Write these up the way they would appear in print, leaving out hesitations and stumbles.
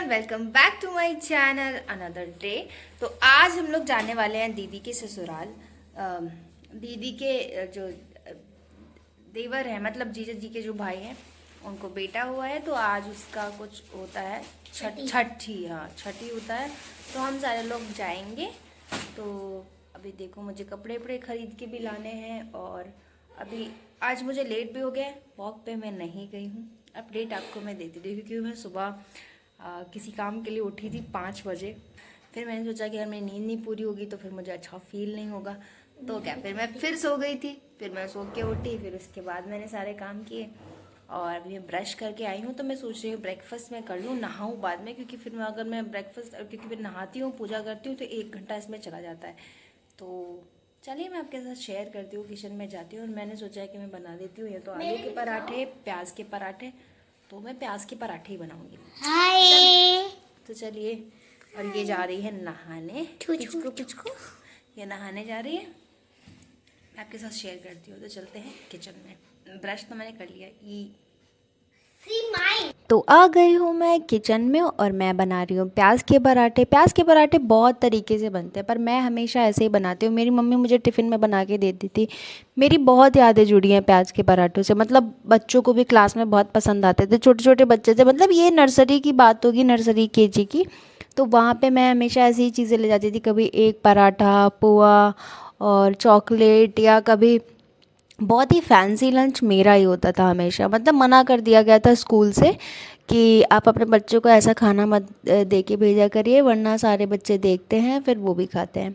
Welcome back to my channel another day. तो आज हम लोग जाने वाले हैं दीदी के ससुराल। दीदी के जो देवर है, मतलब जीजा जी के जो भाई हैं, उनको बेटा हुआ है। तो आज उसका कुछ होता है, छठी होता है। तो हम सारे लोग जाएंगे। तो अभी देखो, मुझे कपड़े वपड़े खरीद के भी लाने हैं। और अभी आज मुझे लेट भी हो गया, वॉक पे मैं नहीं गई हूँ। अपडेट आपको मैं देती थी, क्योंकि मैं सुबह किसी काम के लिए उठी थी 5 बजे। फिर मैंने सोचा कि अगर मेरी नींद नहीं पूरी होगी तो फिर मुझे अच्छा फील नहीं होगा। तो क्या, फिर मैं फिर सो गई थी। फिर मैं सो के उठी, फिर उसके बाद मैंने सारे काम किए। और अभी मैं ब्रश करके आई हूँ। तो मैं सोच रही हूँ ब्रेकफास्ट मैं कर लूँ, नहाऊँ बाद में, क्योंकि फिर मैं अगर मैं ब्रेकफास्ट, क्योंकि फिर नहाती हूँ, पूजा करती हूँ, तो 1 घंटा इसमें चला जाता है। तो चलिए मैं आपके साथ शेयर करती हूँ। किचन में जाती हूँ और मैंने सोचा है कि मैं बना देती हूँ या तो आलू के पराठे, प्याज के पराठे। तो मैं प्याज के पराठे ही बनाऊंगी। हाय। तो चलिए। और ये जा रही है नहाने, पिचको ये नहाने जा रही है। मैं आपके साथ शेयर करती हूँ। तो चलते हैं किचन में। ब्रश तो मैंने कर लिया। तो आ गई हूँ मैं किचन में और मैं बना रही हूँ प्याज के पराठे। प्याज के पराठे बहुत तरीके से बनते हैं, पर मैं हमेशा ऐसे ही बनाती हूँ। मेरी मम्मी मुझे टिफ़िन में बना के देती थी। मेरी बहुत यादें जुड़ी हैं प्याज के पराठों से। मतलब बच्चों को भी क्लास में बहुत पसंद आते थे, छोटे छोटे बच्चे थे। मतलब ये नर्सरी की बात होगी, नर्सरी केजी की। तो वहाँ पर मैं हमेशा ऐसी ही चीज़ें ले जाती थी, कभी एक पराठा, पोहा और चॉकलेट, या कभी बहुत ही फैंसी लंच मेरा ही होता था हमेशा। मतलब मना कर दिया गया था स्कूल से कि आप अपने बच्चों को ऐसा खाना मत दे के भेजा करिए, वरना सारे बच्चे देखते हैं फिर वो भी खाते हैं।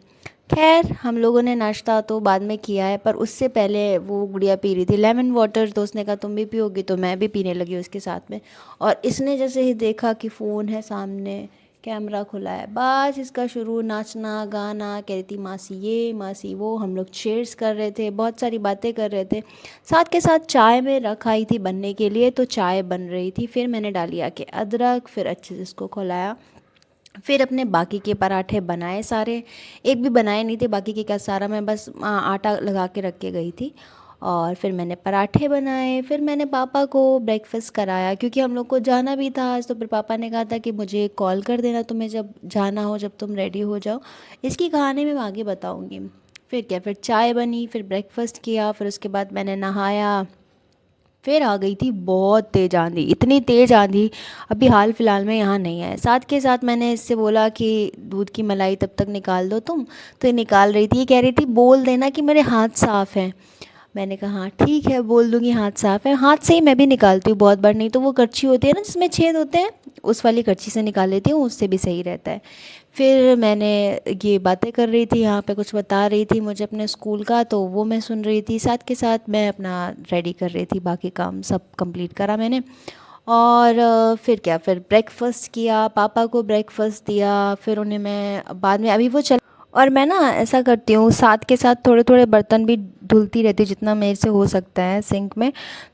खैर, हम लोगों ने नाश्ता तो बाद में किया है, पर उससे पहले वो गुड़िया पी रही थी लेमन वाटर। तो उसने कहा तुम भी पियोगी, तो मैं भी पीने लगी उसके साथ में। और इसने जैसे ही देखा कि फ़ोन है सामने, कैमरा खुला है, बस इसका शुरू नाचना गाना। कह रही थी मासी ये मासी वो। हम लोग चीयर्स कर रहे थे, बहुत सारी बातें कर रहे थे। साथ के साथ चाय में रखाई थी बनने के लिए, तो चाय बन रही थी। फिर मैंने डाली आके अदरक, फिर अच्छे से इसको खौलाया। फिर अपने बाकी के पराठे बनाए सारे। एक भी बनाए नहीं थे, बाकी के क्या सारा मैं बस आटा लगा के रख के गई थी। और फिर मैंने पराठे बनाए। फिर मैंने पापा को ब्रेकफास्ट कराया, क्योंकि हम लोग को जाना भी था आज। तो फिर पापा ने कहा था कि मुझे कॉल कर देना तुम्हें जब जाना हो, जब तुम रेडी हो जाओ। इसकी कहानी मैं आगे बताऊँगी। फिर क्या, फिर चाय बनी, फिर ब्रेकफास्ट किया, फिर उसके बाद मैंने नहाया। फिर आ गई थी बहुत तेज़ आंधी, इतनी तेज़ आंधी अभी हाल फिलहाल में यहाँ नहीं है। साथ के साथ मैंने इससे बोला कि दूध की मलाई तब तक निकाल दो तुम। तो ये निकाल रही थी। ये कह रही थी बोल देना कि मेरे हाथ साफ़ हैं। मैंने कहा हाँ ठीक है, बोल दूँगी हाथ साफ़ है। हाथ से ही मैं भी निकालती हूँ बहुत बार, नहीं तो वो करछी होती है ना जिसमें छेद होते हैं, उस वाली करछी से निकाल लेती हूँ, उससे भी सही रहता है। फिर मैंने ये बातें कर रही थी, यहाँ पे कुछ बता रही थी मुझे अपने स्कूल का, तो वो मैं सुन रही थी। साथ के साथ मैं अपना रेडी कर रही थी, बाकी काम सब कंप्लीट करा मैंने। और फिर क्या, फिर ब्रेकफास्ट किया, पापा को ब्रेकफास्ट दिया। फिर उन्हें मैं बाद में, अभी वो चल, और मैं ना ऐसा करती हूँ साथ के साथ थोड़े थोड़े बर्तन भी धुलती रहती हूँ जितना मेरे से हो सकता है सिंक में।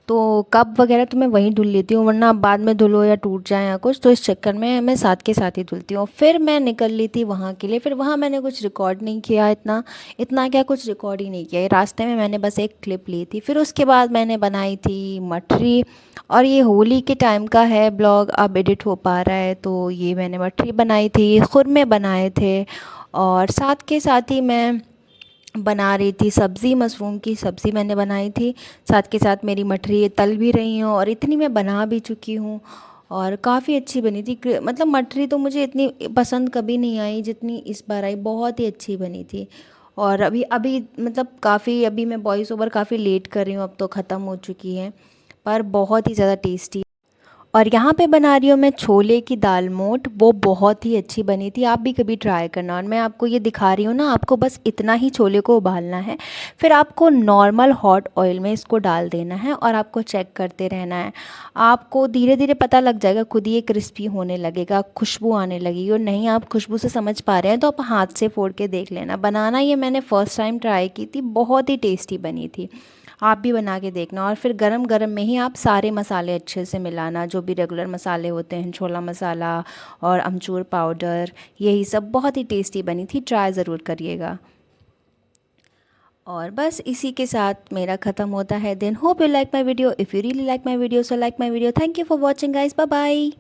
तो कप वगैरह तो मैं वहीं धुल लेती हूँ, वरना बाद में धुलो या टूट जाए या कुछ, तो इस चक्कर में मैं साथ के साथ ही धुलती हूँ। फिर मैं निकल ली थी वहाँ के लिए। फिर वहाँ मैंने कुछ रिकॉर्ड नहीं किया, इतना इतना क्या, कुछ रिकॉर्ड ही नहीं किया। रास्ते में मैंने बस एक क्लिप ली थी। फिर उसके बाद मैंने बनाई थी मठरी। और ये होली के टाइम का है ब्लॉग, अब एडिट हो पा रहा है। तो ये मैंने मठरी बनाई थी, खुरमे बनाए थे। और साथ के साथ ही मैं बना रही थी सब्ज़ी, मशरूम की सब्ज़ी मैंने बनाई थी। साथ के साथ मेरी मठरी ये तल भी रही हूँ, और इतनी मैं बना भी चुकी हूँ। और काफ़ी अच्छी बनी थी। मतलब मठरी तो मुझे इतनी पसंद कभी नहीं आई जितनी इस बार आई, बहुत ही अच्छी बनी थी। और अभी अभी मतलब काफ़ी, अभी मैं वॉइस ओवर काफ़ी लेट कर रही हूँ, अब तो ख़त्म हो चुकी है, पर बहुत ही ज़्यादा टेस्टी। और यहाँ पे बना रही हूँ मैं छोले की दाल मोठ, वो बहुत ही अच्छी बनी थी। आप भी कभी ट्राई करना। और मैं आपको ये दिखा रही हूँ ना, आपको बस इतना ही छोले को उबालना है। फिर आपको नॉर्मल हॉट ऑयल में इसको डाल देना है, और आपको चेक करते रहना है। आपको धीरे धीरे पता लग जाएगा, खुद ही ये क्रिस्पी होने लगेगा, खुशबू आने लगेगी। और नहीं आप खुशबू से समझ पा रहे हैं तो आप हाथ से फोड़ के देख लेना। बनाना ये मैंने फ़र्स्ट टाइम ट्राई की थी, बहुत ही टेस्टी बनी थी। आप भी बना के देखना। और फिर गरम गरम में ही आप सारे मसाले अच्छे से मिलाना, जो भी रेगुलर मसाले होते हैं, छोला मसाला और अमचूर पाउडर, यही सब। बहुत ही टेस्टी बनी थी, ट्राई ज़रूर करिएगा। और बस इसी के साथ मेरा ख़त्म होता है दिन। Hope you like my video. If you really like my video so like my video. Thank you for watching guys, bye bye.